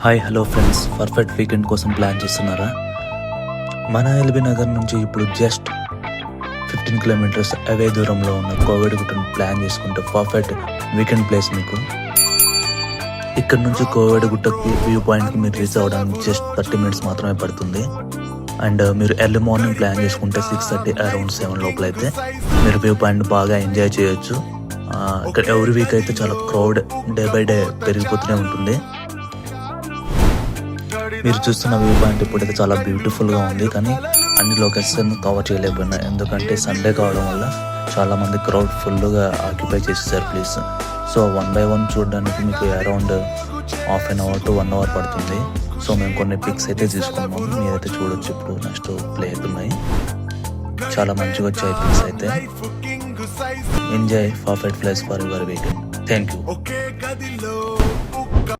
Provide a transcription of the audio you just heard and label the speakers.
Speaker 1: Hi hello friends, perfect weekend కోసం plan చేస్తున్నారా? మన ఎల్బీ నగర్ నుంచి ఇప్పుడు జస్ట్ 15 కిలోమీటర్స్ అవే దూరంలో ఉన్న కోవిడ్గుట్టను ప్లాన్ చేసుకుంటే పర్ఫెక్ట్ వీకెండ్ ప్లేస్ మీకు. ఇక్కడ నుంచి కోవిడ్గుట్టకి వ్యూ పాయింట్కి మీరు రీచ్ అవ్వడానికి జస్ట్ 30 మినిట్స్ మాత్రమే పడుతుంది. అండ్ మీరు ఎర్లీ మార్నింగ్ ప్లాన్ చేసుకుంటే 6:30 అరౌండ్ 7 లోపల అయితే మీరు వ్యూ పాయింట్ బాగా ఎంజాయ్ చేయొచ్చు. ఇక్కడ ఎవ్రీ వీక్ అయితే చాలా క్రౌడ్ డే బై డే పెరిగిపోతూనే ఉంటుంది. మీరు చూస్తున్న వ్యూ పాయింట్ ఇప్పుడైతే చాలా బ్యూటిఫుల్గా ఉంది, కానీ అన్ని లొకేషన్ కవర్ చేయలేకపోయినా ఎందుకంటే సండే కావడం వల్ల చాలామంది క్రౌడ్ ఫుల్గా ఆక్యుపై చేసేసారు ప్లేస్. సో 1 by 1 చూడడానికి మీకు around half an hour to 1 hour పడుతుంది. సో మేము కొన్ని పిక్స్ అయితే తీసుకున్నాము, మీరైతే చూడొచ్చు. ఇప్పుడు నెక్స్ట్ ప్లే అవుతున్నాయి, చాలా మంచిగా వచ్చాయి పిక్స్ అయితే. Enjoy perfect place for your weekend. Thank you.